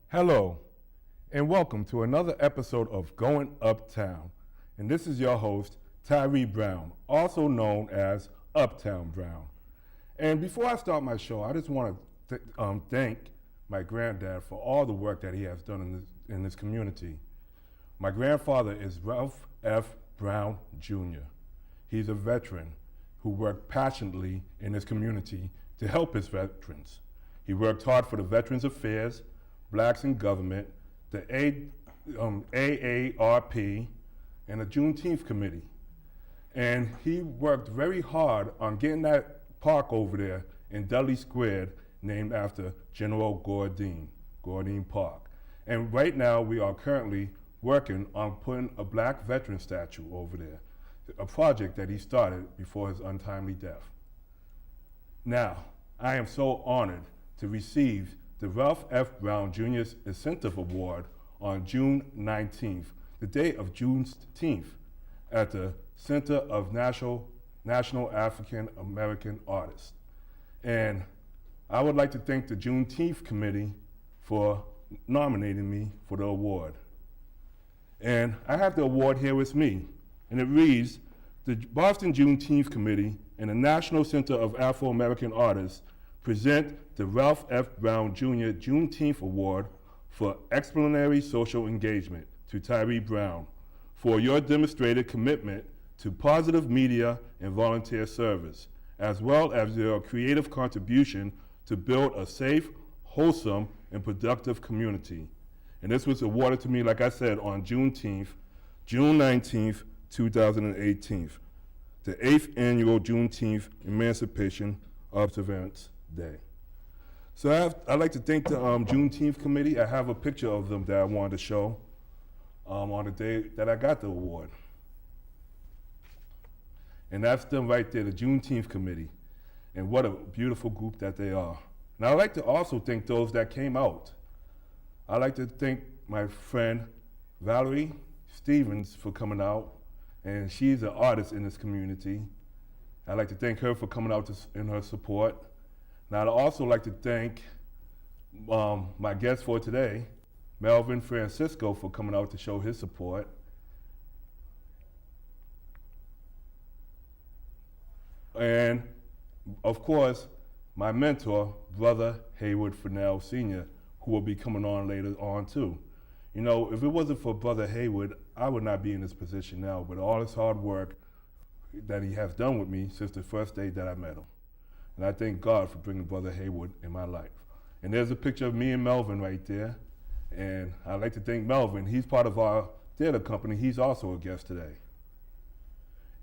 Hello, and welcome to another episode of Going Uptown. And this is your host, Tyree Brown, also known as Uptown Browne. And before I start my show, I just want to thank my granddad for all the work that he has done in this community. My grandfather is Ralph F. Brown, Jr. He's a veteran who worked passionately in his community to help his veterans. He worked hard for the Veterans Affairs, Blacks in Government, the AARP, and the Juneteenth Committee. And he worked very hard on getting that park over there in Dudley Square named after General Gordine Park. And right now we are currently working on putting a black veteran statue over there, a project that he started before his untimely death. Now, I am so honored to receive the Ralph F. Brown Jr. Incentive Award on June 19th, the day of Juneteenth, at the Center of National African American Artists. And I would like to thank the Juneteenth Committee for nominating me for the award. And I have the award here with me, and it reads, the Boston Juneteenth Committee and the National Center of Afro-American Artists present the Ralph F. Brown Jr. Juneteenth Award for Explanatory Social Engagement to Tyree Brown for your demonstrated commitment to positive media and volunteer service, as well as your creative contribution to build a safe, wholesome, and productive community. And this was awarded to me, like I said, on June 19th, 2018, the 8th Annual Juneteenth Emancipation Observance Day. So I'd like to thank the Juneteenth Committee. I have a picture of them that I wanted to show on the day that I got the award. And that's them right there, the Juneteenth Committee. And what a beautiful group that they are. And I'd like to also thank those that came out. I'd like to thank my friend Valerie Stevens for coming out, and she's an artist in this community. I'd like to thank her for coming out in her support. And I'd also like to thank my guest for today, Melvin Francisco, for coming out to show his support. And of course, my mentor, Brother Haywood Fennell Sr., who will be coming on later on too. You know, if it wasn't for Brother Haywood, I would not be in this position now, but all his hard work that he has done with me since the first day that I met him. And I thank God for bringing Brother Haywood in my life. And there's a picture of me and Melvin right there. And I'd like to thank Melvin. He's part of our theater company. He's also a guest today.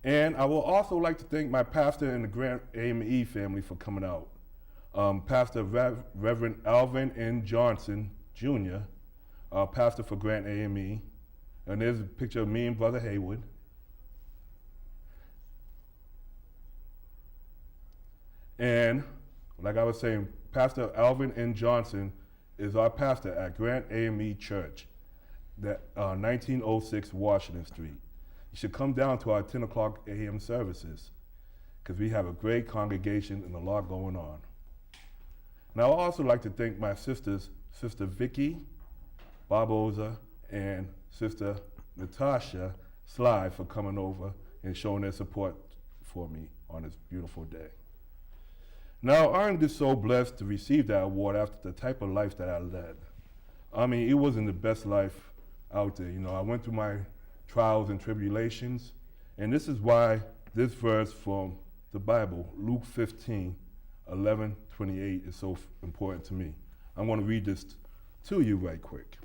And I will also like to thank my pastor and the Grant AME family for coming out. Pastor Reverend Alvin N. Johnson, Jr., pastor for Grant AME. And there's a picture of me and Brother Haywood. And like I was saying, Pastor Alvin N. Johnson is our pastor at Grant AME Church, 1906 Washington Street. You should come down to our 10 o'clock a.m. services because we have a great congregation and a lot going on. And I would also like to thank my sisters, Sister Vicky Barboza and Sister Natasha Sly, for coming over and showing their support for me on this beautiful day. Now, I'm just so blessed to receive that award after the type of life that I led. I mean, it wasn't the best life out there. You know, I went through my trials and tribulations, and this is why this verse from the Bible, Luke 15:11-28, is so important to me. I'm going to read this to you right quick.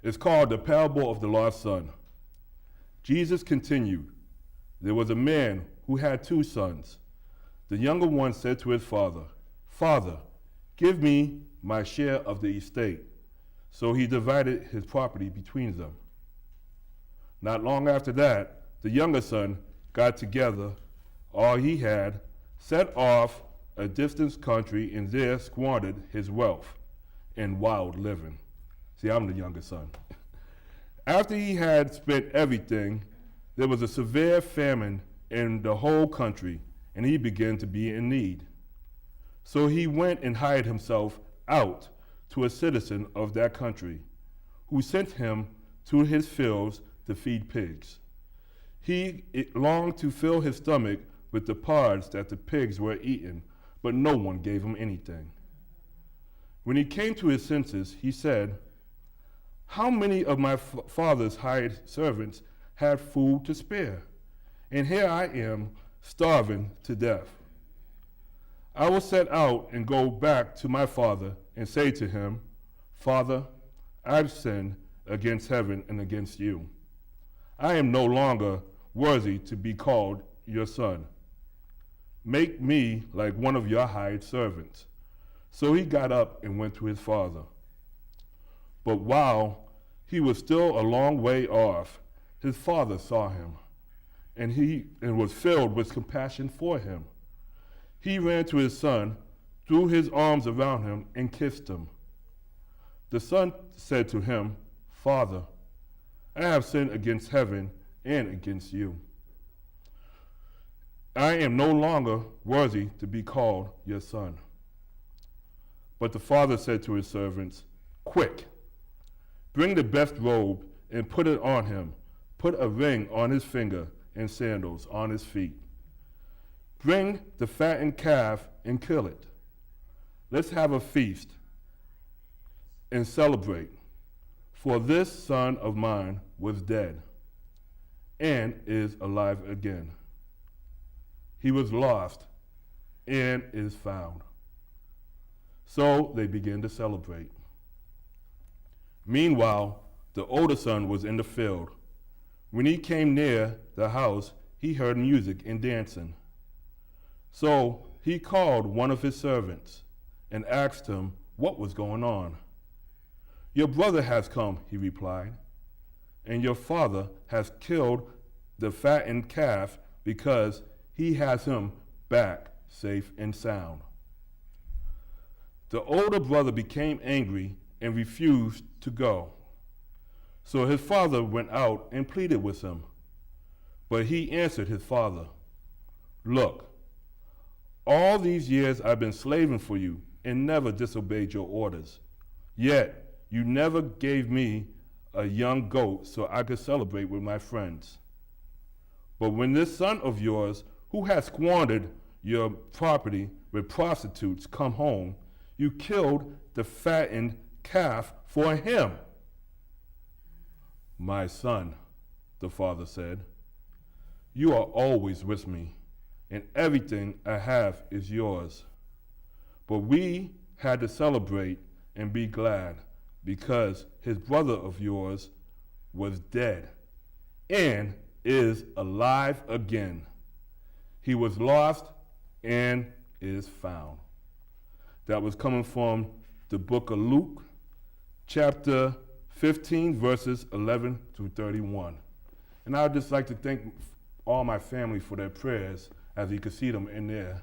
It's called the Parable of the Lost Son. Jesus continued, there was a man who had 2 sons. The younger one said to his father, Father, give me my share of the estate. So he divided his property between them. Not long after that, the younger son got together all he had, set off a distant country, and there squandered his wealth in wild living. See, I'm the younger son. After he had spent everything, there was a severe famine in the whole country, and he began to be in need. So he went and hired himself out to a citizen of that country, who sent him to his fields to feed pigs. He longed to fill his stomach with the pods that the pigs were eating, but no one gave him anything. When he came to his senses, he said, "How many of my father's hired servants had food to spare? And here I am, starving to death. I will set out and go back to my father and say to him, 'Father, I've sinned against heaven and against you. I am no longer worthy to be called your son. Make me like one of your hired servants.' So he got up and went to his father. But while he was still a long way off, his father saw him, and was filled with compassion for him. He ran to his son, threw his arms around him, and kissed him. The son said to him, 'Father, I have sinned against heaven and against you. I am no longer worthy to be called your son.' But the father said to his servants, 'Quick, bring the best robe and put it on him. Put a ring on his finger and sandals on his feet. Bring the fattened calf and kill it. Let's have a feast and celebrate. For this son of mine was dead and is alive again. He was lost and is found.' So they began to celebrate. Meanwhile, the older son was in the field. When he came near the house, he heard music and dancing. So he called one of his servants and asked him what was going on. 'Your brother has come,' he replied, 'and your father has killed the fattened calf because he has him back safe and sound.' The older brother became angry and refused to go. So his father went out and pleaded with him. But he answered his father, 'Look, all these years I've been slaving for you and never disobeyed your orders. Yet you never gave me a young goat so I could celebrate with my friends. But when this son of yours, who has squandered your property with prostitutes, come home, you killed the fattened calf for him.' 'My son,' the father said, 'you are always with me, and everything I have is yours. But we had to celebrate and be glad because his brother of yours was dead and is alive again. He was lost and is found.'" That was coming from the book of Luke, chapter 15, verses 11 through 31. And I would just like to thank all my family for their prayers, as you can see them in there,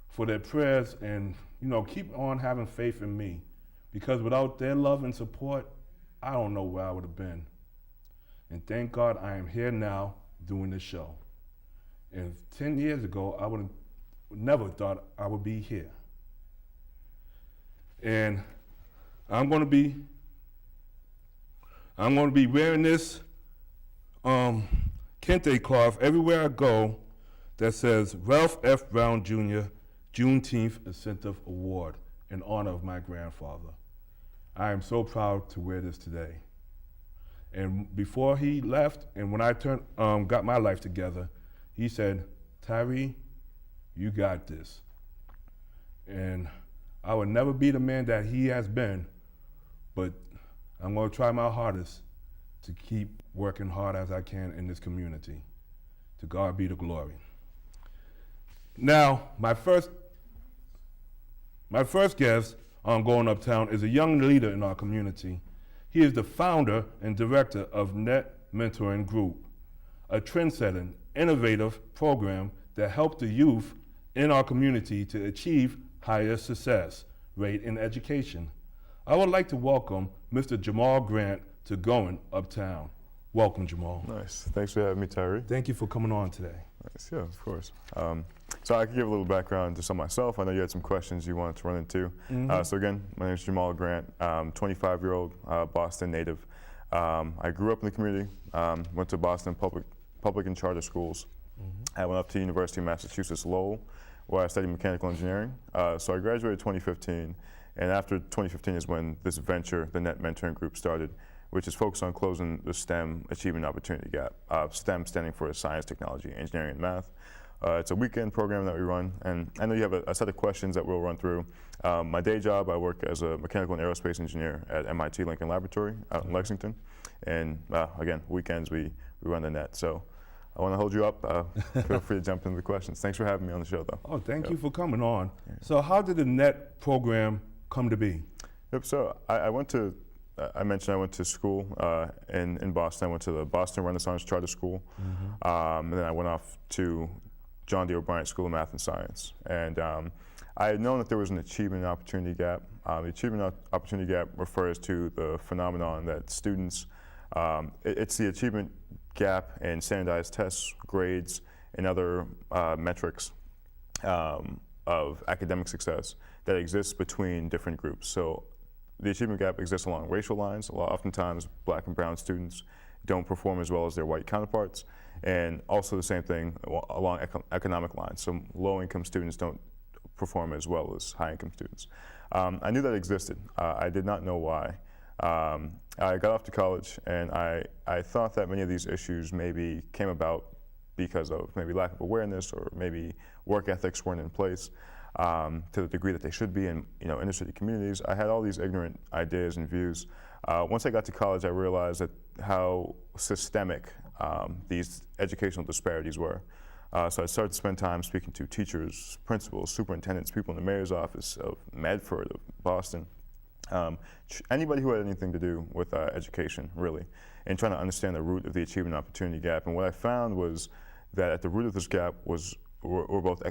for their prayers, and keep on having faith in me, because without their love and support, I don't know where I would have been. And thank God I am here now doing this show. And 10 years ago, I would have never thought I would be here. And I'm going to be wearing this kente cloth everywhere I go that says Ralph F. Brown Jr. Juneteenth Incentive Award in honor of my grandfather. I am so proud to wear this today. And before he left, and when I got my life together, he said, "Tyree, you got this." And I would never be the man that he has been, but I'm going to try my hardest to keep working hard as I can in this community. To God be the glory. Now, my first guest on Going Uptown is a young leader in our community. He is the founder and director of Net Mentoring Group, a trendsetting, innovative program that helps the youth in our community to achieve higher success rate in education. I would like to welcome Mr. Jamal Grant to Going Uptown. Welcome, Jamal. Nice. Thanks for having me, Tyree. Thank you for coming on today. Nice. Yeah, of course. So I can give a little background just on myself. I know you had some questions you wanted to run into. So again, my name is Jamal Grant, 25-year-old Boston native. I grew up in the community, went to Boston public and charter schools. I went up to University of Massachusetts Lowell, where I studied mechanical engineering. So I graduated 2015, and after 2015 is when this venture, the NET Mentoring Group, started, which is focused on closing the STEM Achievement Opportunity Gap. STEM standing for Science, Technology, Engineering, and Math. It's a weekend program that we run, and I know you have a set of questions that we'll run through. My day job, I work as a mechanical and aerospace engineer at MIT Lincoln Laboratory out in Lexington. And again, weekends we run the NET. So I want to hold you up. Feel free to jump into the questions. Thanks for having me on the show, though. Oh, thank you for coming on. So how did the NET program come to be? Yep, so I went to, I mentioned I went to school in Boston. I went to the Boston Renaissance Charter School. And then I went off to John D. O'Brien School of Math and Science. And I had known that there was an achievement and opportunity gap. The achievement opportunity gap refers to the phenomenon that students, it's the achievement gap in standardized tests, grades, and other metrics of academic success that exists between different groups. So the achievement gap exists along racial lines. Oftentimes, black and brown students don't perform as well as their white counterparts. And also the same thing along economic lines. So low-income students don't perform as well as high-income students. I knew that existed. I did not know why. I got off to college, and I thought that many of these issues maybe came about because of maybe lack of awareness, or maybe work ethics weren't in place to the degree that they should be in inner city communities. I had all these ignorant ideas and views. Once I got to college, I realized that how systemic these educational disparities were. So I started to spend time speaking to teachers, principals, superintendents, people in the mayor's office of Medford, of Boston, anybody who had anything to do with education, really, and trying to understand the root of the achievement opportunity gap. And what I found was that at the root of this gap were both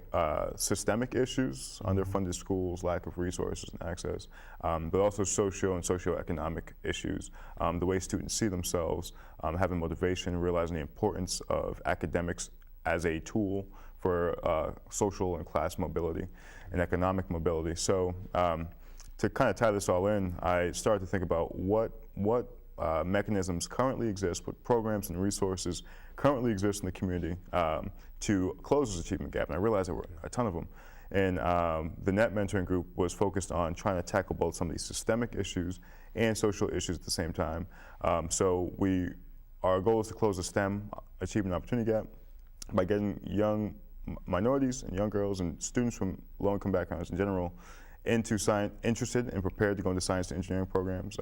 systemic issues, underfunded schools, lack of resources and access, but also socio and socioeconomic issues, the way students see themselves, having motivation, realizing the importance of academics as a tool for social and class mobility and economic mobility. So to kind of tie this all in, I started to think about what mechanisms currently exist, what programs and resources currently exist in the community to close this achievement gap. And I realized there were a ton of them. And the NET Mentoring Group was focused on trying to tackle both some of these systemic issues and social issues at the same time. So our goal is to close the STEM achievement opportunity gap by getting young minorities and young girls and students from low-income backgrounds in general into science, interested and prepared to go into science and engineering programs.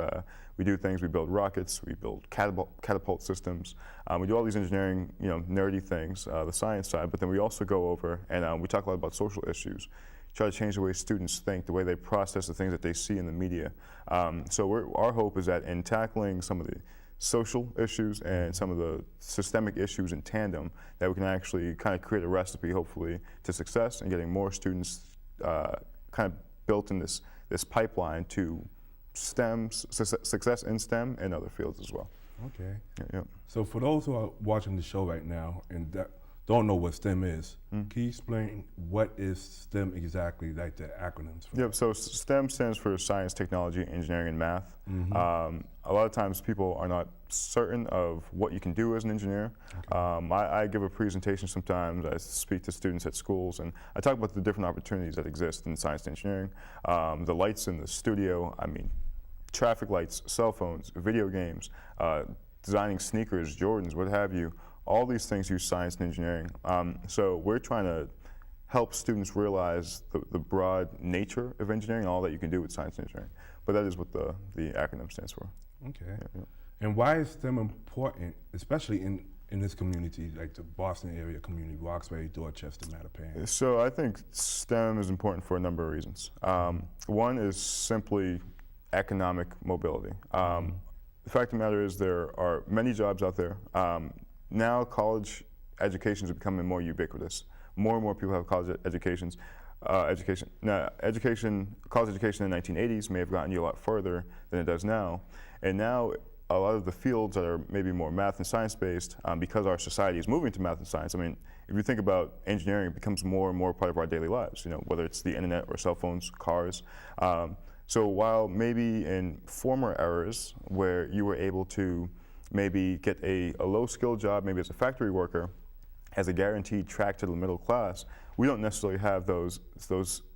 We do things, we build rockets, we build catapult systems. We do all these engineering, nerdy things, the science side, but then we also go over and we talk a lot about social issues, try to change the way students think, the way they process the things that they see in the media. So our hope is that in tackling some of the social issues and some of the systemic issues in tandem, that we can actually kind of create a recipe, hopefully, to success and getting more students kind of built in this pipeline to success in STEM and other fields as well. Okay. Yeah. So for those who are watching the show right now and that don't know what STEM is, can you explain what is STEM exactly, like the acronyms for? Yep, so STEM stands for Science, Technology, Engineering, and Math. A lot of times people are not certain of what you can do as an engineer. Okay. I give a presentation sometimes, I speak to students at schools, and I talk about the different opportunities that exist in science and engineering. The lights in the studio, traffic lights, cell phones, video games, designing sneakers, Jordans, what have you. All these things use science and engineering. So we're trying to help students realize the broad nature of engineering, all that you can do with science and engineering. But that is what the acronym stands for. Okay. Yeah. And why is STEM important, especially in this community, like the Boston area community, Roxbury, Dorchester, Mattapan? So I think STEM is important for a number of reasons. One is simply economic mobility. The fact of the matter is there are many jobs out there. Now college education is becoming more ubiquitous. More and more people have college educations. College education in the 1980s may have gotten you a lot further than it does now. And now a lot of the fields that are maybe more math and science based, because our society is moving to math and science. I mean, if you think about engineering, it becomes more and more part of our daily lives, you know, whether it's the internet or cell phones, cars. So while maybe in former eras where you were able to maybe get a low-skilled job, maybe as a factory worker, as a guaranteed track to the middle class, we don't necessarily have those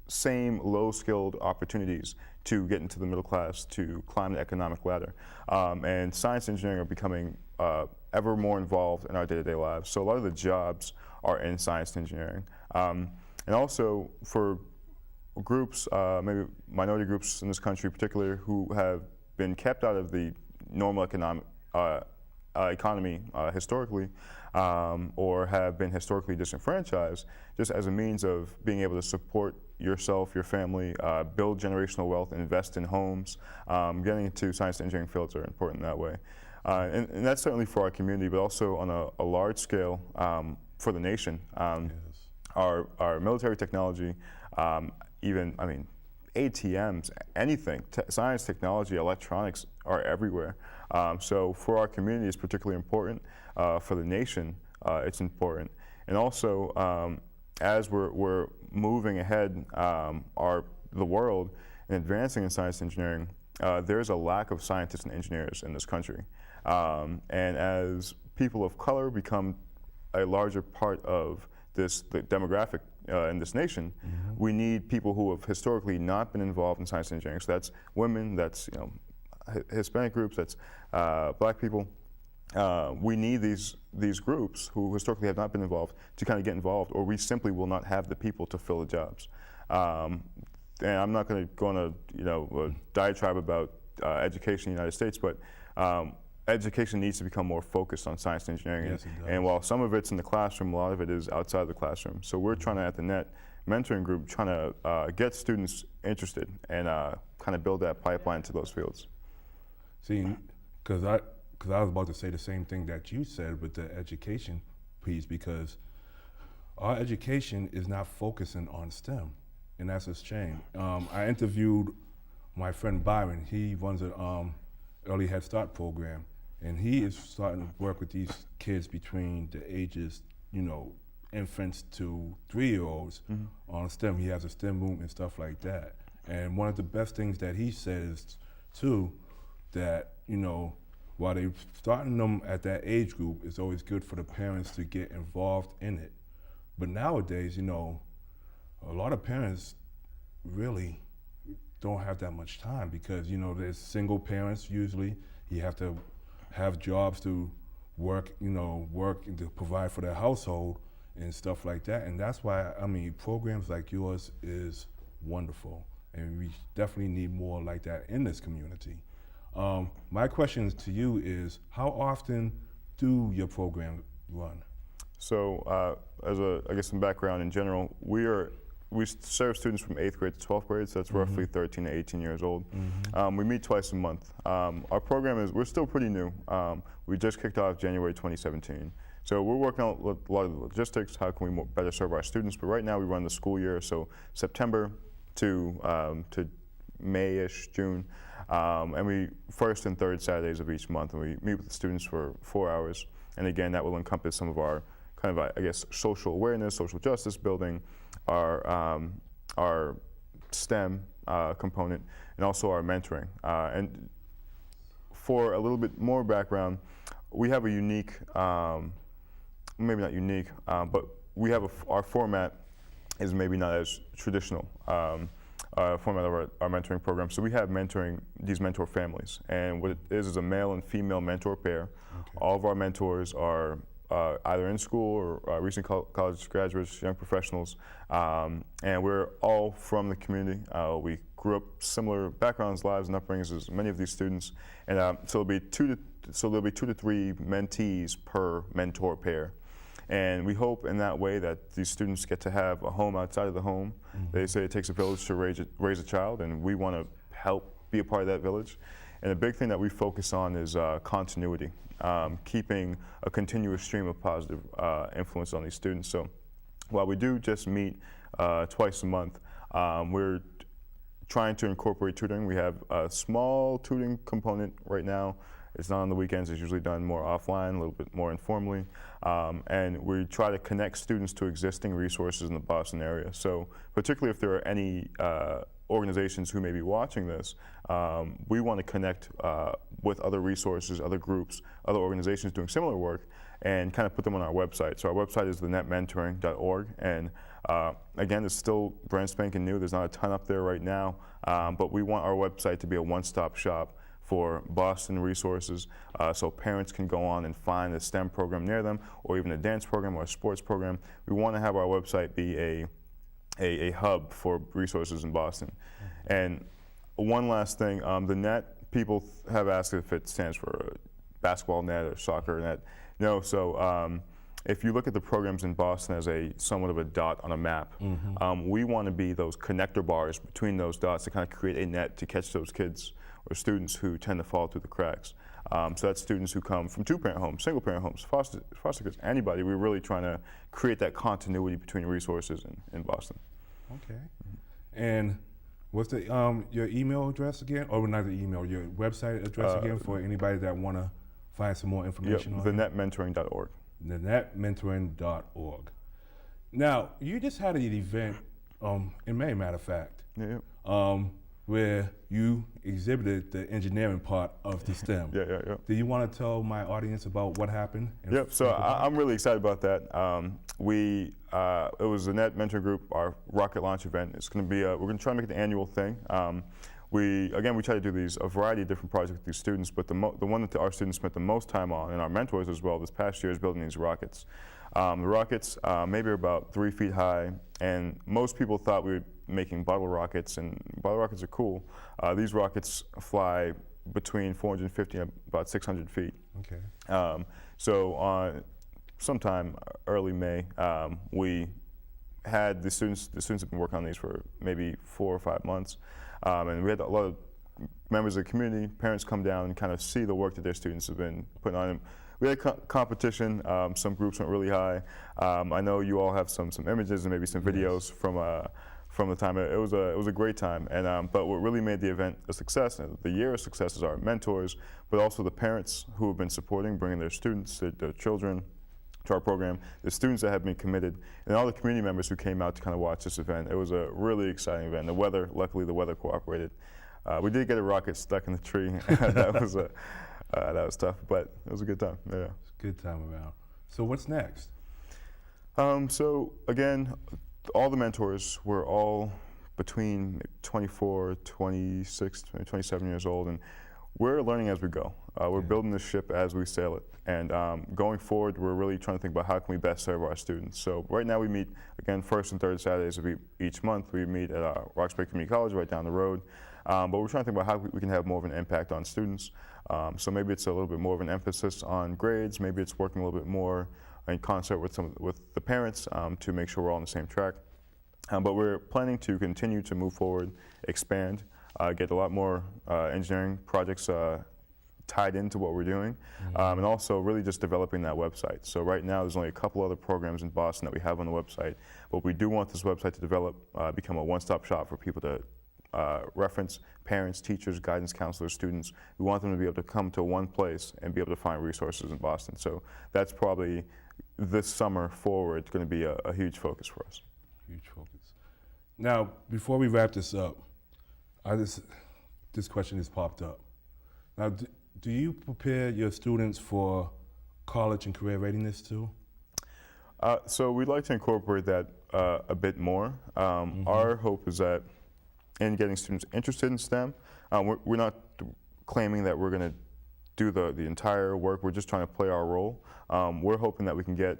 same low-skilled opportunities to get into the middle class, to climb the economic ladder. And science and engineering are becoming ever more involved in our day-to-day lives. So a lot of the jobs are in science and engineering. And also for groups, maybe minority groups in this country particularly, who have been kept out of the normal economy historically, or have been historically disenfranchised, just as a means of being able to support yourself, your family, build generational wealth, invest in homes. Getting into science and engineering fields are important that way. And that's certainly for our community, but also on a large scale for the nation. Yes. Our military technology, even, I mean, ATMs, anything, science, technology, electronics are everywhere. So for our community, it's particularly important. For the nation, it's important. And also, as we're moving ahead, the world and advancing in science and engineering, there's a lack of scientists and engineers in this country. And as people of color become a larger part of the demographic in this nation, we need people who have historically not been involved in science and engineering. So that's women, that's Hispanic groups, that's black people. We need these groups who historically have not been involved to kind of get involved, or we simply will not have the people to fill the jobs. And I'm not going to go on a diatribe about education in the United States, but education needs to become more focused on science and engineering. Yes, it does. And while some of it's in the classroom, a lot of it is outside the classroom. So we're trying to, at the NET mentoring group, trying to get students interested and kind of build that pipeline to those fields. See, because I was about to say the same thing that you said with the education piece, because our education is not focusing on STEM, and that's a shame. I interviewed my friend Byron. He runs an early Head Start program, and he is starting to work with these kids between the ages, infants to 3-year-olds on STEM. He has a STEM room and stuff like that. And one of the best things that he says too, that while they're starting them at that age group, it's always good for the parents to get involved in it. But nowadays, a lot of parents really don't have that much time, because there's single parents usually. You have to have jobs to work and to provide for their household and stuff like that. And that's why, programs like yours is wonderful, and we definitely need more like that in this community. My question to you is, how often do your program run? So I guess some background in general, we serve students from 8th grade to 12th grade, so that's roughly 13 to 18 years old. We meet twice a month. Our program we're still pretty new. We just kicked off January 2017. So we're working on a lot of the logistics, how can we better serve our students, but right now we run the school year, so September to May-ish, June. And we first and third Saturdays of each month, and we meet with the students for 4 hours. And again, that will encompass some of our kind of, I guess, social awareness, social justice building, our STEM component, and also our mentoring. And for a little bit more background, we have a unique, maybe not unique, but we have our format is maybe not as traditional. Format of our mentoring program. So we have these mentor families, and what it is a male and female mentor pair. Okay. All of our mentors are either in school or recent college graduates, young professionals, and we're all from the community. We grew up similar backgrounds, lives, and upbringings as many of these students, and so there'll be 2 to 3 mentees per mentor pair. And we hope in that way that these students get to have a home outside of the home. They say it takes a village to raise a child, and we want to help be a part of that village. And a big thing that we focus on is continuity, keeping a continuous stream of positive influence on these students. So while we do just meet twice a month, we're trying to incorporate tutoring. We have a small tutoring component right now, It's not on the weekends. It's usually done more offline, a little bit more informally. And we try to connect students to existing resources in the Boston area. So particularly if there are any organizations who may be watching this, we want to connect with other resources, other groups, other organizations doing similar work, and kind of put them on our website. So our website is thenetmentoring.org, and again, it's still brand spanking new. There's not a ton up there right now, but we want our website to be a one-stop shop for Boston resources, so parents can go on and find a STEM program near them, or even a dance program or a sports program. We want to have our website be a hub for resources in Boston. And one last thing, the net, people have asked if it stands for basketball net or soccer net. No, so if you look at the programs in Boston as somewhat of a dot on a map, we want to be those connector bars between those dots to kind of create a net to catch those kids or students who tend to fall through the cracks. So that's students who come from two-parent homes, single-parent homes, foster kids, anybody. We're really trying to create that continuity between resources in Boston. Okay. And what's the your email address again? Or not the email, your website address again for anybody that want to find some more information on it? Thenetmentoring.org. Thenetmentoring.org. Now, you just had an event in May, matter of fact, where you exhibited the engineering part of the STEM. Yeah. Do you want to tell my audience about what happened? Yep, so I'm really excited about that. It was the Net Mentoring Group, our rocket launch event. It's going to be, we're going to try to make it an annual thing. We try to do a variety of different projects with these students, but the one that our students spent the most time on, and our mentors as well, this past year is building these rockets. The rockets maybe are about 3 feet high, and most people thought we were making bottle rockets, and bottle rockets are cool. These rockets fly between 450 and about 600 feet. Okay. So sometime early May, we had the students have been working on these for maybe 4 or 5 months, and we had a lot of members of the community, parents come down and kind of see the work that their students have been putting on. We had competition. Some groups went really high. I know you all have some images and maybe some videos from the time. It was a great time. And but what really made the event a success, and the year a success, is our mentors, but also the parents who have been supporting, bringing their students, their children to our program, the students that have been committed, and all the community members who came out to kind of watch this event. It was a really exciting event. Luckily the weather cooperated. We did get a rocket stuck in the tree. That was tough, but it was a good time. Yeah. It's a good time around. So what's next? So again, all the mentors were all between 24, 26, 27 years old, and we're learning as we go. We're building the ship as we sail it. And going forward, we're really trying to think about how can we best serve our students. So right now we meet, again, first and third Saturdays of each month. We meet at Roxbury Community College right down the road. But we're trying to think about how we can have more of an impact on students. So maybe it's a little bit more of an emphasis on grades. Maybe it's working a little bit more in concert with the parents to make sure we're all on the same track. But we're planning to continue to move forward, expand, get a lot more engineering projects tied into what we're doing, and also really just developing that website. So right now there's only a couple other programs in Boston that we have on the website, but we do want this website to develop, become a one-stop shop for people to reference, parents, teachers, guidance counselors, students. We want them to be able to come to one place and be able to find resources in Boston. So that's probably this summer forward going to be a huge focus for us. Huge focus. Now, before we wrap this up, this question has popped up. Now, do you prepare your students for college and career readiness too? So we'd like to incorporate that a bit more. Our hope is that in getting students interested in STEM, we're not claiming that we're going to do the entire work. We're just trying to play our role. We're hoping that we can get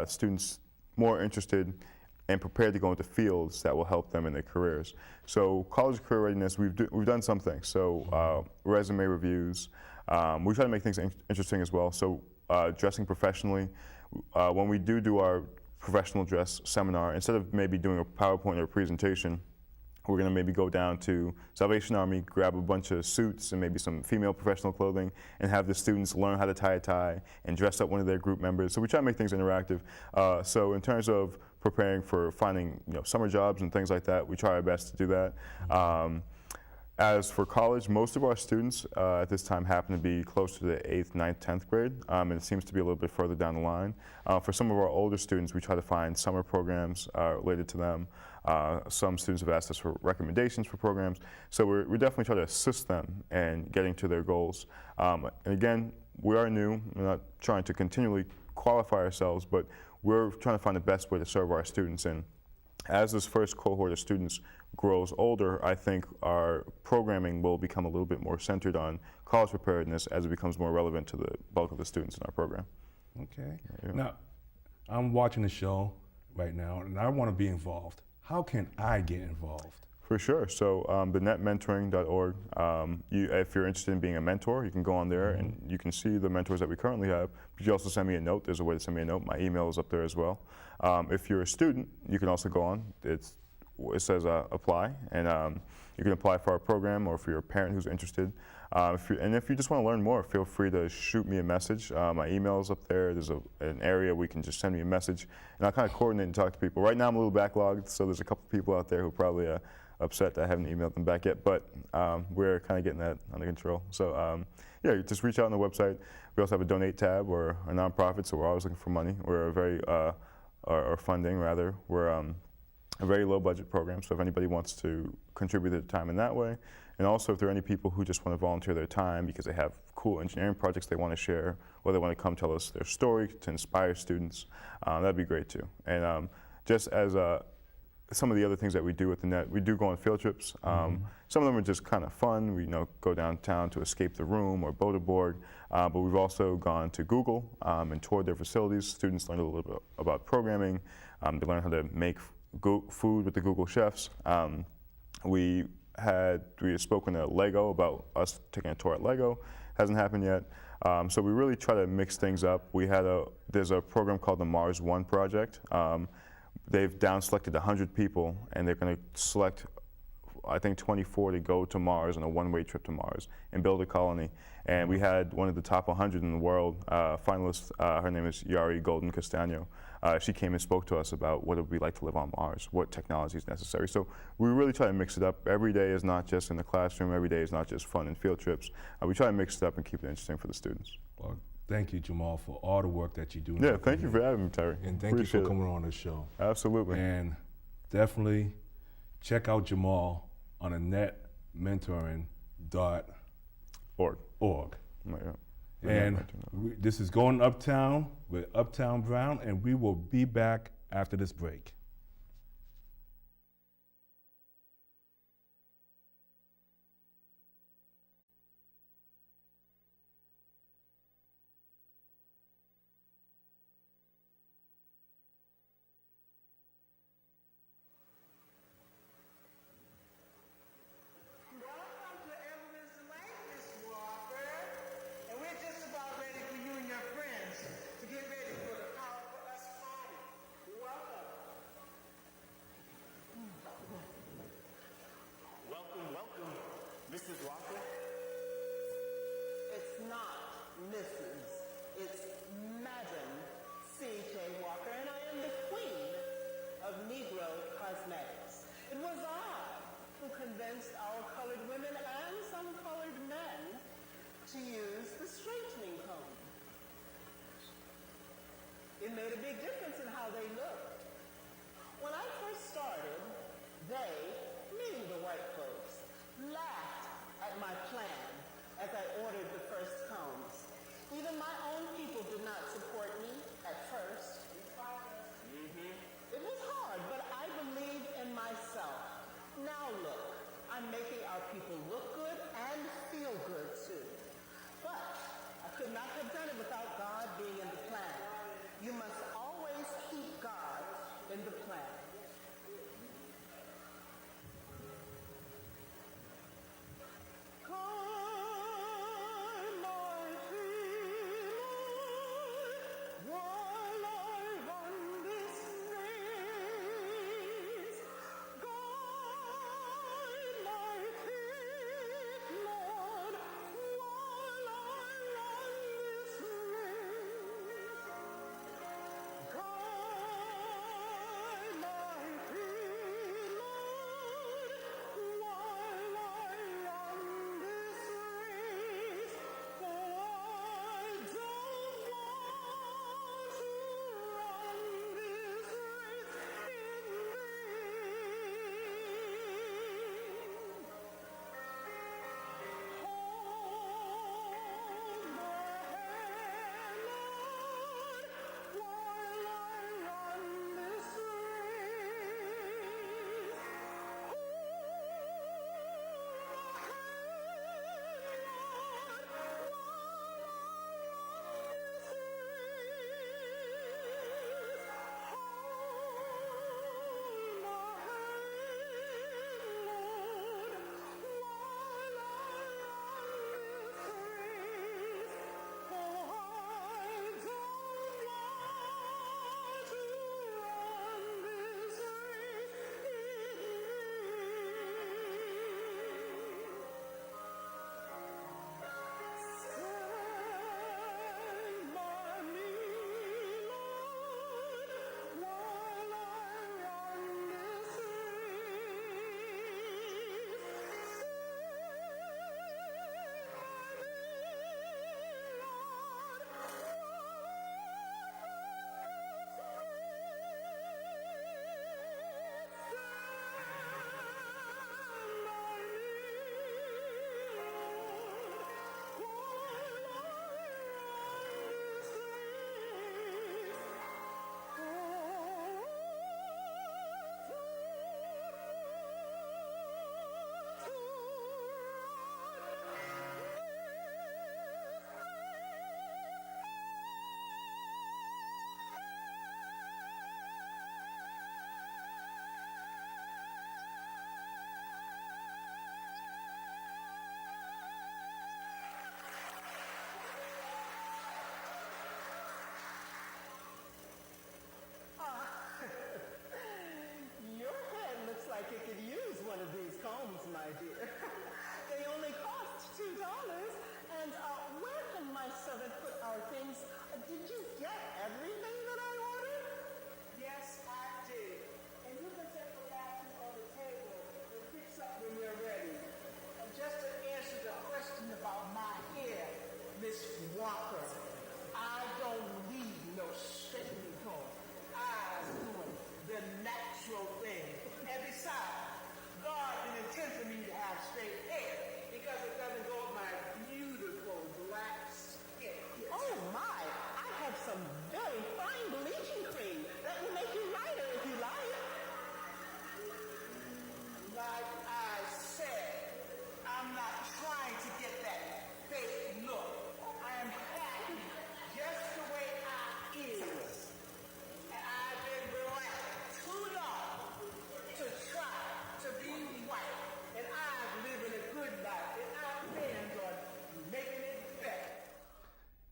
students more interested and prepared to go into fields that will help them in their careers. So college career readiness, we've done some things. So resume reviews. We try to make things interesting as well. So dressing professionally. When we do our professional dress seminar, instead of maybe doing a PowerPoint or a presentation, we're going to maybe go down to Salvation Army, grab a bunch of suits and maybe some female professional clothing, and have the students learn how to tie a tie and dress up one of their group members. So we try to make things interactive. So in terms of preparing for finding summer jobs and things like that, we try our best to do that. As for college, most of our students at this time happen to be close to the 8th, 9th, 10th grade, and it seems to be a little bit further down the line. For some of our older students, we try to find summer programs related to them. Some students have asked us for recommendations for programs, so we definitely try to assist them in getting to their goals. And again, we are new. We're not trying to continually qualify ourselves, but we're trying to find the best way to serve our students. And as this first cohort of students grows older, I think our programming will become a little bit more centered on college preparedness as it becomes more relevant to the bulk of the students in our program. Okay. Yeah. Now, I'm watching the show right now, and I want to be involved. How can I get involved? For sure. So the netmentoring.org, if you're interested in being a mentor, you can go on there and you can see the mentors that we currently have. But you also send me a note. There's a way to send me a note. My email is up there as well. If you're a student, you can also go on. It says apply, and you can apply for our program, or for your parent who's interested. If you just want to learn more, feel free to shoot me a message. My email is up there. There's an area where you can just send me a message, and I'll kind of coordinate and talk to people. Right now I'm a little backlogged, so there's a couple people out there who are probably upset that I haven't emailed them back yet, but we're kind of getting that under control. So yeah, just reach out on the website. We also have a donate tab. We're a nonprofit, so we're always looking for money. We're a very, or funding rather. We're a very low budget program, so if anybody wants to contribute their time in that way, and also if there are any people who just want to volunteer their time because they have cool engineering projects they want to share, or they want to come tell us their story to inspire students, that'd be great too. And just as some of the other things that we do with the net, we do go on field trips. Some of them are just kind of fun. We go downtown to escape the room or boat aboard, but we've also gone to Google and toured their facilities. Students learn a little bit about programming. They learn how to make food with the Google chefs. We had spoken to Lego about us taking a tour at Lego. Hasn't happened yet. So we really try to mix things up. There's a program called the Mars One Project. They've down selected 100 people, and they're going to select, I think, 24 to go to Mars on a one-way trip to Mars and build a colony. And we had one of the top 100 in the world finalists. Her name is Yari Golden Castano. She came and spoke to us about what it would be like to live on Mars, what technology is necessary. So we really try to mix it up. Every day is not just in the classroom. Every day is not just fun and field trips. We try to mix it up and keep it interesting for the students. Well, thank you, Jamal, for all the work that you do. Yeah, thank you for having me, Terry. And thank you for coming on the show. Absolutely. And definitely check out Jamal on a netmentoring.org. Yeah. And this is Going Uptown with Uptown Browne, and we will be back after this break. Mrs. Walker? It's not Mrs. It's Madam C.J. Walker, and I am the queen of Negro cosmetics. It was I who convinced our colored women and some colored men to use the straightening comb. It made a big difference in how they looked. When I first started, they, meaning the white folks, laughed at my plan as I ordered the first combs. Even my own people did not support me at first. It was hard, but I believed in myself. Now look, I'm making our people look good and feel good too. But I could not have done it without God being in the plan. You must always keep God in the plan.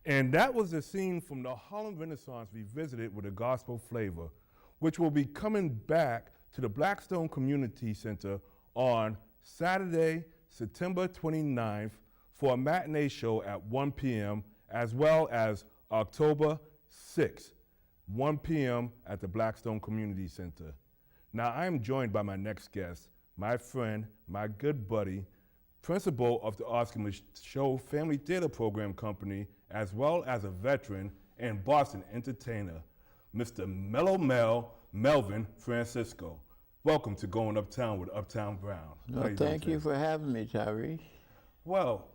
And that was the scene from the Harlem Renaissance revisited with a gospel flavor, which will be coming back to the Blackstone Community Center on Saturday, September 29th for a matinee show at 1 p.m., as well as October 6th, 1 p.m. at the Blackstone Community Center. Now, I am joined by my next guest, my friend, my good buddy, principal of the Oscar Micheaux Family Theater Program Company, as well as a veteran and Boston entertainer, Mr. Melvin Francisco. Welcome to Going Uptown with Uptown Browne. Well, thank you for having me, Tyrese. Well,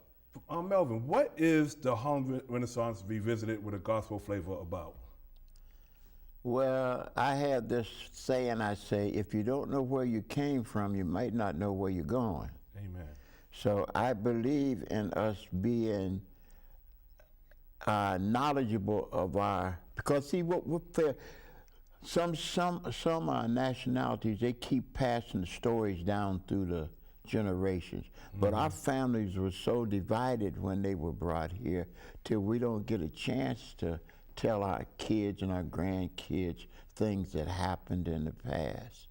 Melvin, what is the Harlem Renaissance Revisited with a Gospel Flavor about? Well, I have this saying I say, if you don't know where you came from, you might not know where you're going. Amen. So I believe in us being knowledgeable of our, because see, some nationalities, they keep passing the stories down through the generations. But our families were so divided when they were brought here till we don't get a chance to tell our kids and our grandkids things that happened in the past.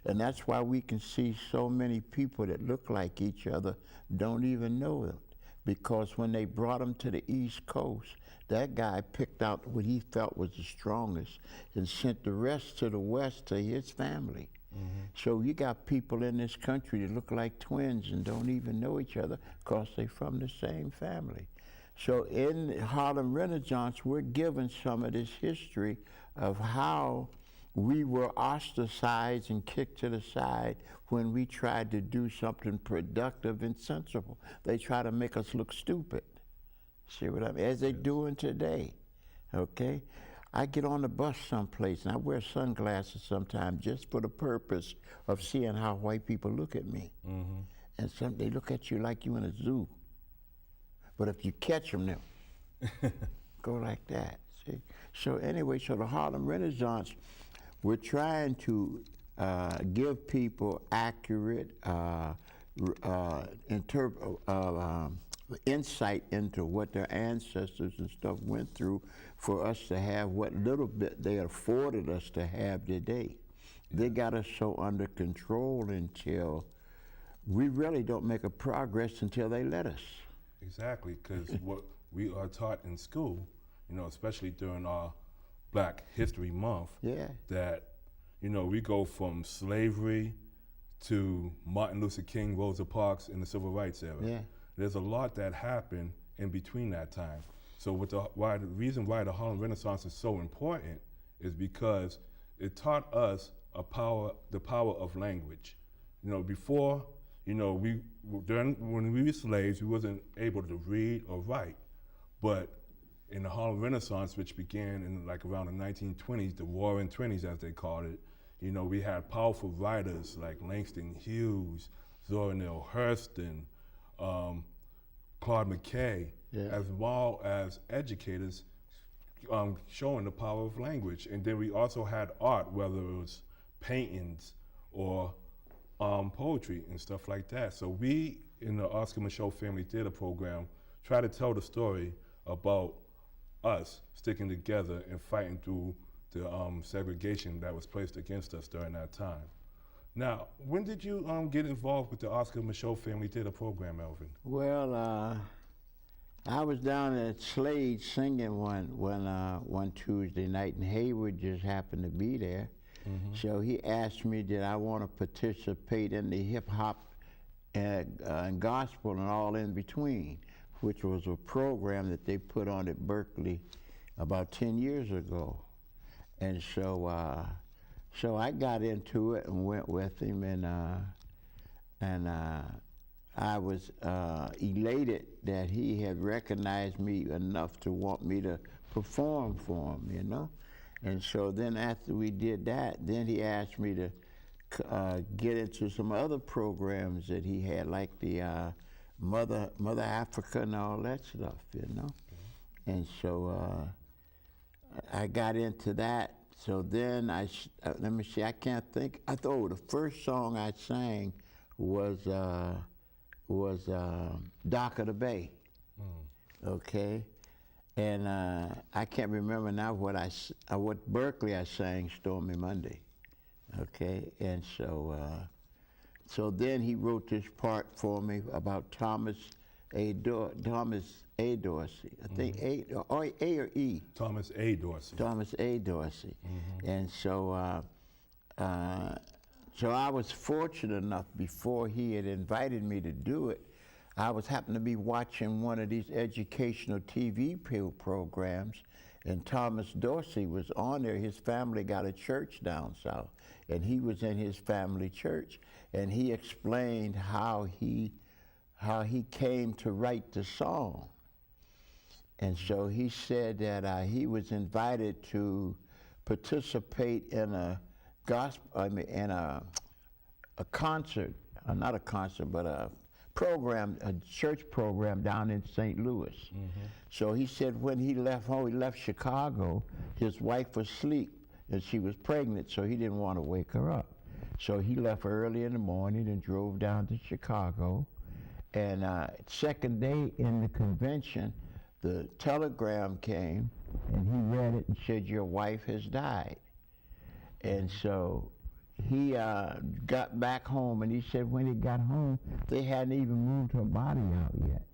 And that's why we can see so many people that look like each other don't even know them. Because when they brought them to the East Coast, that guy picked out what he felt was the strongest and sent the rest to the West to his family. So you got people in this country that look like twins and don't even know each other because they're from the same family. So in Harlem Renaissance, we're given some of this history of how we were ostracized and kicked to the side when we tried to do something productive and sensible. They try to make us look stupid. See what I mean? As they're doing today, okay? I get on the bus someplace and I wear sunglasses sometimes just for the purpose of seeing how white people look at me. And they look at you like you in a zoo. But if you catch them, they'll go like that, see? So anyway, so the Harlem Renaissance, we're trying to give people accurate insight into what their ancestors and stuff went through for us to have what little bit they afforded us to have today. They got us so under control until we really don't make a progress until they let us. Exactly, because what we are taught in school, you know, especially during our Black History Month, that, you know, we go from slavery to Martin Luther King, Rosa Parks in the Civil Rights era. There's a lot that happened in between that time. So the reason why the Harlem Renaissance is so important is because it taught us the power of language. You know, before, you know, when we were slaves, we wasn't able to read or write. But in the Harlem Renaissance, which began in like around the 1920s, the Roaring Twenties as they called it, you know, we had powerful writers like Langston Hughes, Zora Neale Hurston, Claude McKay, as well as educators showing the power of language. And then we also had art, whether it was paintings or poetry and stuff like that. So we, in the Oscar Micheaux Family Theater Program, try to tell the story about us sticking together and fighting through the segregation that was placed against us during that time. Now, when did you get involved with the Oscar Micheaux Family Theater Program, Melvin? Well, I was down at Slade singing one Tuesday night, and Haywood just happened to be there. So he asked me, did I want to participate in the hip hop and gospel and all in between, which was a program that they put on at Berkeley about 10 years ago. And so I got into it and went with him, and I was elated that he had recognized me enough to want me to perform for him, you know? And so then after we did that, then he asked me to get into some other programs that he had, like the Mother Africa and all that stuff, you know? And so I got into that. So then let me see, I can't think. I thought the first song I sang was Dock of the Bay, okay? And I can't remember now what Berkeley I sang Stormy Monday. Okay, and so then he wrote this part for me about Thomas A. Dorsey. I think A or E. Thomas A. Dorsey. Thomas A. Dorsey. And so I was fortunate enough before he had invited me to do it. I happened to be watching one of these educational TV programs, and Thomas Dorsey was on there. His family got a church down south, and he was in his family church, and he explained how he came to write the song. And so he said that he was invited to participate in a concert, not a concert, but a church program down in St. Louis. So he said when he left home, he left Chicago, his wife was asleep and she was pregnant, so he didn't want to wake her up. So he left early in the morning and drove down to Chicago. And second day in the convention, the telegram came and he read it and said, "Your wife has died." And so he got back home, and he said when he got home, they hadn't even moved her body out yet.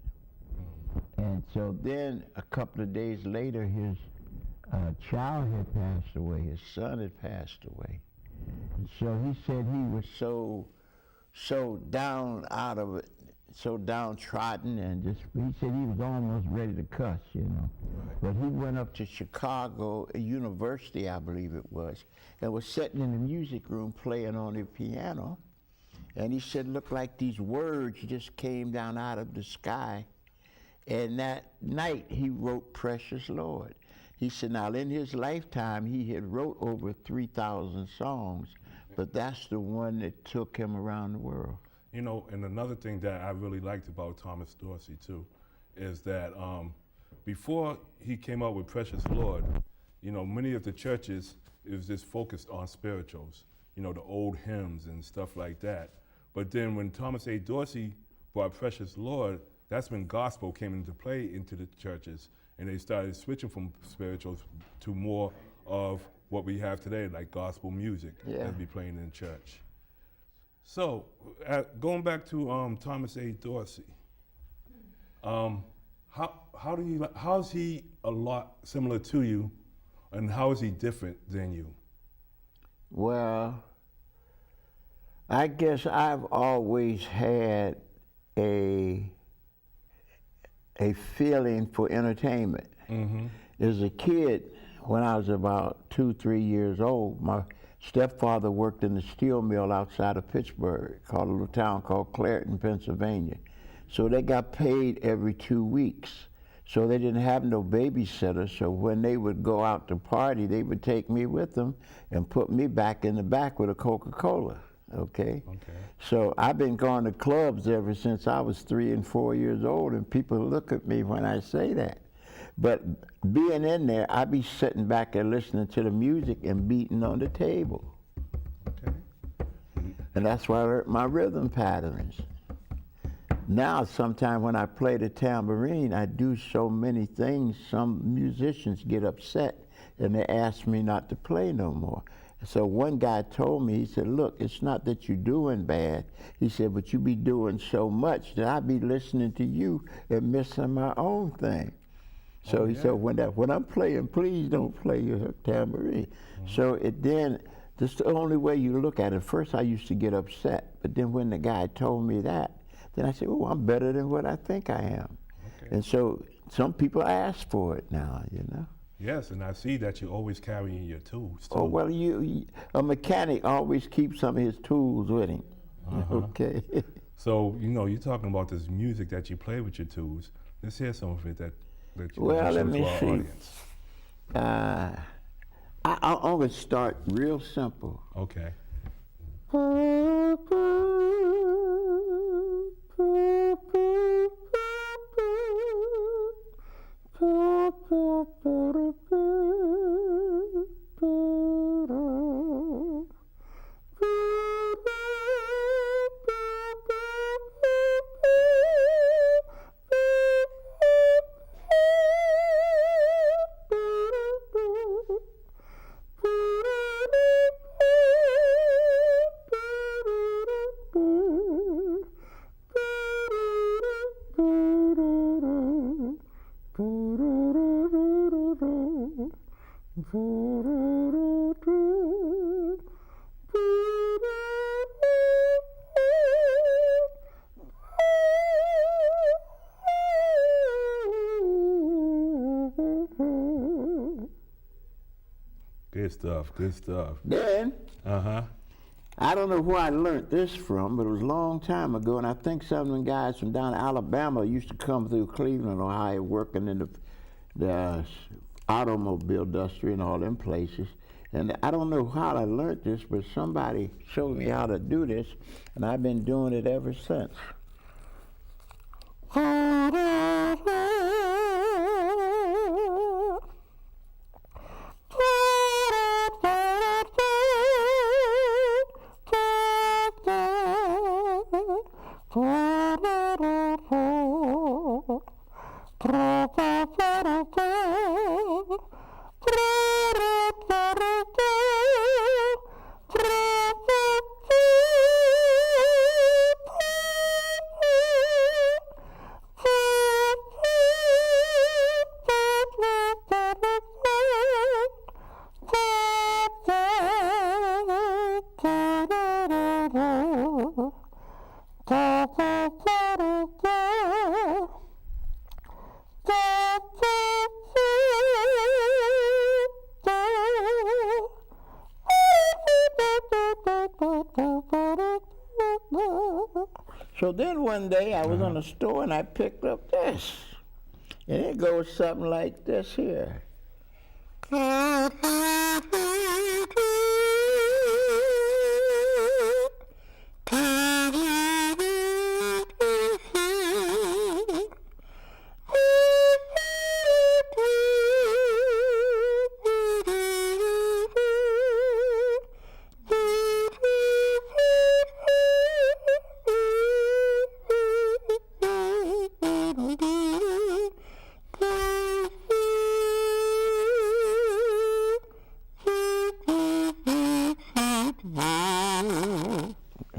And so then a couple of days later, his child had passed away, his son had passed away. And so he said he was so down out of it, so downtrodden, and he said he was almost ready to cuss, you know. But he went up to Chicago University, I believe it was, and was sitting in the music room playing on the piano. And he said, looked like these words just came down out of the sky. And that night he wrote Precious Lord. He said now in his lifetime he had wrote over 3,000 songs, but that's the one that took him around the world. You know, and another thing that I really liked about Thomas Dorsey too, is that before he came out with Precious Lord, you know, many of the churches, it was just focused on spirituals, you know, the old hymns and stuff like that. But then when Thomas A. Dorsey brought Precious Lord, that's when gospel came into play into the churches, and they started switching from spirituals to more of what we have today, like gospel music that be playing in church. So, going back to Thomas A. Dorsey, how's he a lot similar to you, and how is he different than you? Well, I guess I've always had a feeling for entertainment. As a kid, when I was about 2-3 years old, my stepfather worked in the steel mill outside of Pittsburgh, called a little town called Clairton, Pennsylvania. So they got paid every 2 weeks. So they didn't have no babysitter, so when they would go out to party, they would take me with them and put me back in the back with a Coca-Cola, okay? So I've been going to clubs ever since I was 3 and 4 years old, and people look at me when I say that. But being in there, I'd be sitting back there listening to the music and beating on the table. And that's why I learned my rhythm patterns. Now, sometimes when I play the tambourine, I do so many things, some musicians get upset and they ask me not to play no more. So one guy told me, he said, look, it's not that you're doing bad. He said, but you be doing so much that I be listening to you and missing my own thing. So he said, when I'm playing, please don't play your tambourine. So that's the only way you look at it. First I used to get upset, but then when the guy told me that, then I said, oh, I'm better than what I think I am. And so some people ask for it now, you know. Yes, and I see that you're always carrying your tools too. Oh, well, a mechanic always keeps some of his tools with him, okay? So, you know, you're talking about this music that you play with your tools. Let's hear some of it that you well, let show me to our see. audience. I'll always start real simple. Okay. Good stuff, good stuff. Then, Uh-huh. I don't know where I learned this from, but it was a long time ago, and I think some of them guys from down in Alabama used to come through Cleveland, Ohio, working in the automobile industry and all them places. And I don't know how I learned this, but somebody showed me how to do this, and I've been doing it ever since. So then one day I was on the store and I picked up this. And it goes something like this here.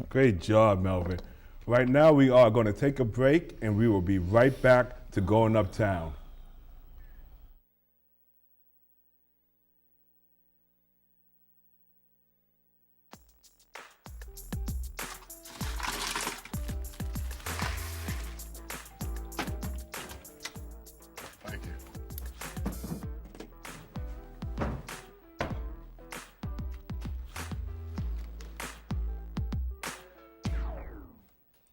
Great job, Melvin. Right now we are going to take a break and we will be right back to Going Uptown. Thank you.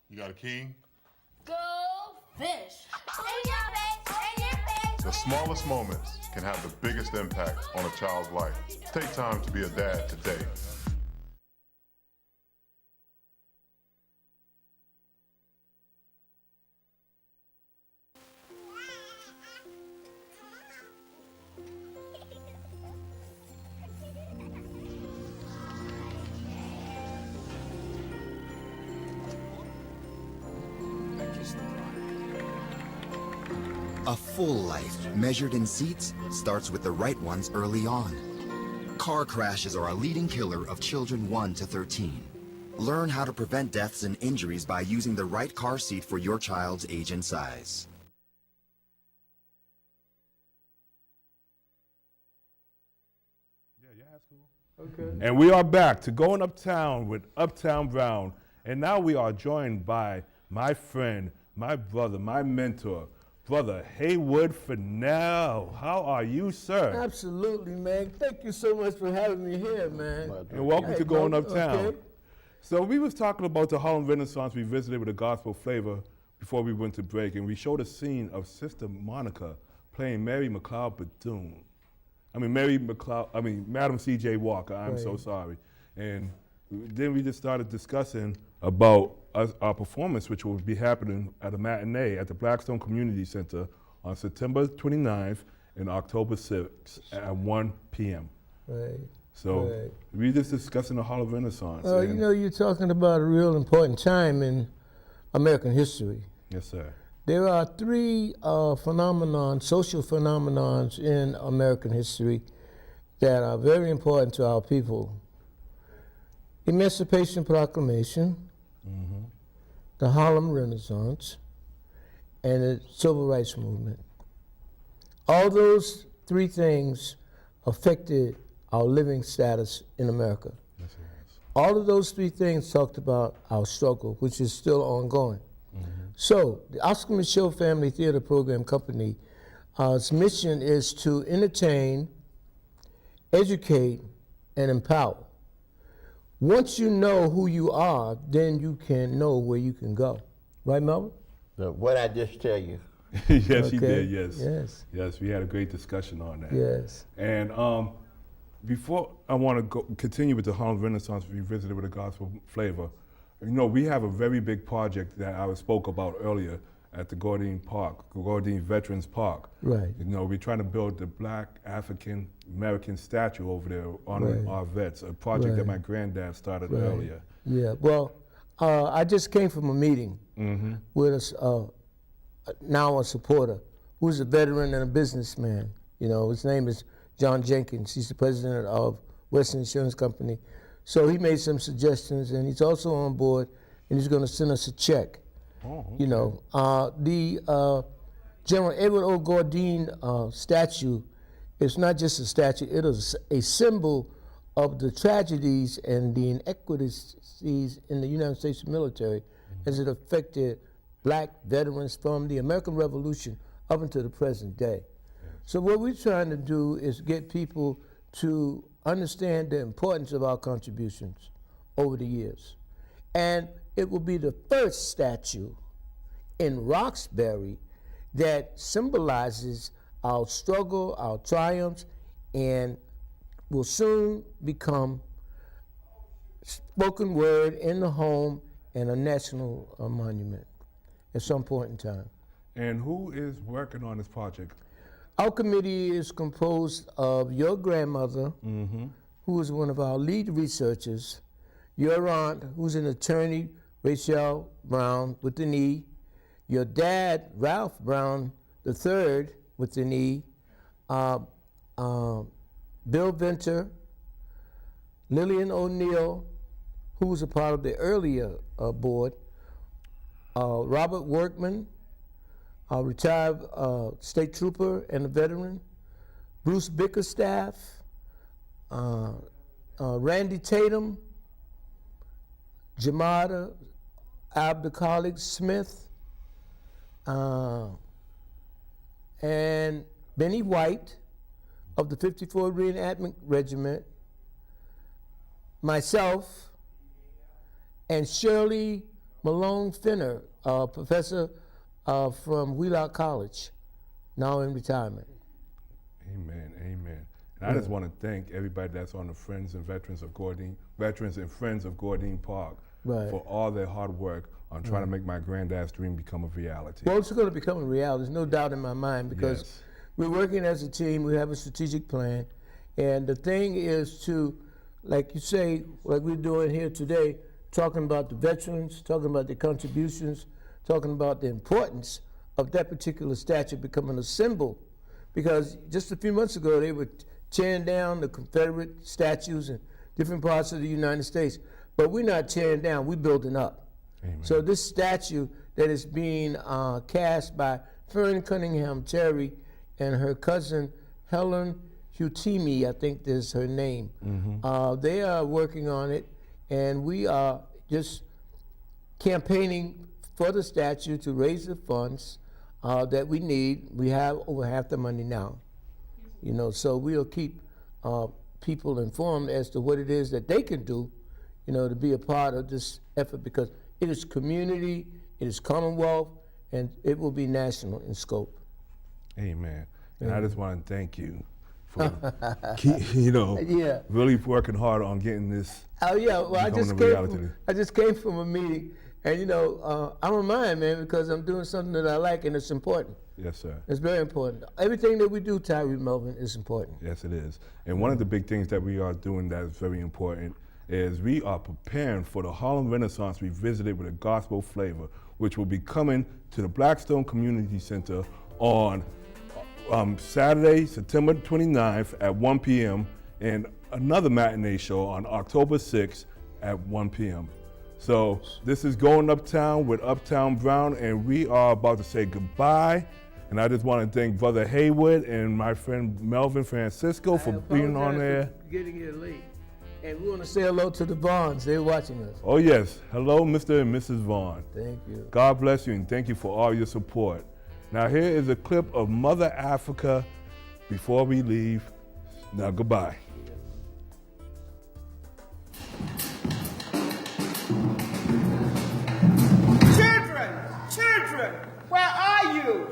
You got a king? Go fish. In your face, in your face. The smallest moments can have the biggest impact on a child's life. Take time to be a dad today. A full life, measured in seats, starts with the right ones early on. Car crashes are a leading killer of children 1 to 13. Learn how to prevent deaths and injuries by using the right car seat for your child's age and size. Yeah, that's cool. Okay. And we are back to Going Uptown with Uptown Browne. And now we are joined by my friend, my brother, my mentor, Brother Haywood Fennell. How are you, sir? Absolutely, man. Thank you so much for having me here, man. And welcome to Going Uptown. Okay. So we was talking about the Harlem Renaissance we visited with a gospel flavor before we went to break, and we showed a scene of Sister Monica playing Mary McLeod Bethune. Madam C.J. Walker, I'm so sorry. And then we just started discussing about our performance, which will be happening at a matinee at the Blackstone Community Center on September 29th and October 6th at 1 p.m. Right. So we just discussing the Harlem Renaissance. You know, you're talking about a real important time in American history. Yes, sir. There are three social phenomenons in American history that are very important to our people. Emancipation Proclamation, the Harlem Renaissance, and the Civil Rights Movement. All those three things affected our living status in America. Yes, it is. All of those three things talked about our struggle, which is still ongoing. So, the Oscar Micheaux Family Theater Program Company, its mission is to entertain, educate, and empower. Once you know who you are, then you can know where you can go. Right, Melvin? What I just tell you. Yes, he Okay. did, yes. Yes. Yes, we had a great discussion on that. Yes. And before I want to continue with the Harlem Renaissance Revisited with a Gospel Flavor, you know, we have a very big project that I spoke about earlier at the Gordine Veterans Park. Right. You know, we're trying to build the Black African American statue over there honoring Right. our vets, a project that Right. my granddad started Right. earlier. Yeah, well, I just came from a meeting with now a supporter who's a veteran and a businessman. You know, his name is John Jenkins. He's the president of Western Insurance Company. So he made some suggestions, and he's also on board, and he's going to send us a check. Oh, okay. You know, the General Edward O. Gordine statue is not just a statue, it is a symbol of the tragedies and the inequities in the United States military as it affected Black veterans from the American Revolution up until the present day. So what we're trying to do is get people to understand the importance of our contributions over the years. And it will be the first statue in Roxbury that symbolizes our struggle, our triumphs, and will soon become spoken word in the home and a national monument at some point in time. And who is working on this project? Our committee is composed of your grandmother, who is one of our lead researchers, your aunt, who's an attorney, Rachel Brown, with an E, your dad, Ralph Brown III, with an E, Bill Venter, Lillian O'Neill, who was a part of the earlier board, Robert Workman, a retired state trooper and a veteran, Bruce Bickerstaff, Randy Tatum, Jamada Abdulkhalik Smith, and Benny White of the 54 Reenactment Regiment, myself, and Shirley Malone Finner, professor from Wheelock College, now in retirement. Amen, amen. And I just want to thank everybody that's on the Friends and Veterans of Gordine, Veterans and Friends of Gordine Park Right. for all their hard work on trying to make my granddad's dream become a reality. Well, it's going to become a reality. There's no doubt in my mind because Yes. we're working as a team. We have a strategic plan. And the thing is to, like you say, like we're doing here today, talking about the veterans, talking about their contributions, talking about the importance of that particular statue becoming a symbol. Because just a few months ago, they were tearing down the Confederate statues in different parts of the United States. But we're not tearing down, we're building up. Amen. So this statue that is being cast by Fern Cunningham Terry and her cousin Helen Hutimi, I think is her name. They are working on it, and we are just campaigning for the statue to raise the funds that we need. We have over half the money now, you know, so we'll keep people informed as to what it is that they can do, you know, to be a part of this effort, because it is community, it is Commonwealth, and it will be national in scope. Amen. And I just want to thank you for, you know, Yeah. really working hard on getting this. Oh yeah, well Becoming I just came from a meeting, and you know, I don't mind, man, because I'm doing something that I like and it's important. Yes, sir. It's very important. Everything that we do, Tyree Melvin, is important. Yes, it is. And one of the big things that we are doing that is very important is we are preparing for the Harlem Renaissance Revisited with a Gospel Flavor, which will be coming to the Blackstone Community Center on Saturday, September 29th at 1 p.m. and another matinee show on October 6th at 1 p.m. So this is Going Uptown with Uptown Browne, and we are about to say goodbye And I just want to thank Brother Haywood and my friend Melvin Francisco for being on there. Getting here late. And we want to say hello to the Vaughns. They're watching us. Oh yes, hello Mr. and Mrs. Vaughn. Thank you. God bless you and thank you for all your support. Now here is a clip of Mother Africa before we leave. Now goodbye. Children, where are you?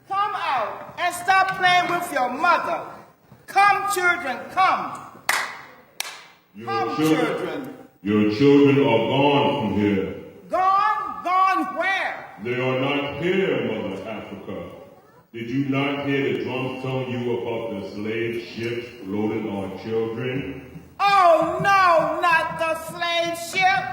Come out and stop playing with your mother. Come, children, come. Come, children. Your children are gone from here. Gone? Gone where? They are not here, Mother Africa. Did you not hear the drums tell you about the slave ships loaded on children? Oh, no, not the slave ship.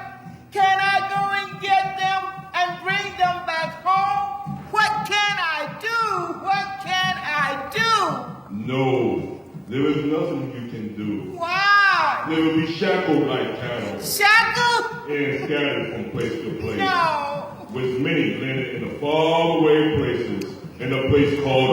Can I go and get them and bring them back home? What can I do? What can I do? No, there is nothing you can do. Why? They will be shackled like cattle. Shackled? And scattered from place to place. No. With many landed in the faraway places in a place called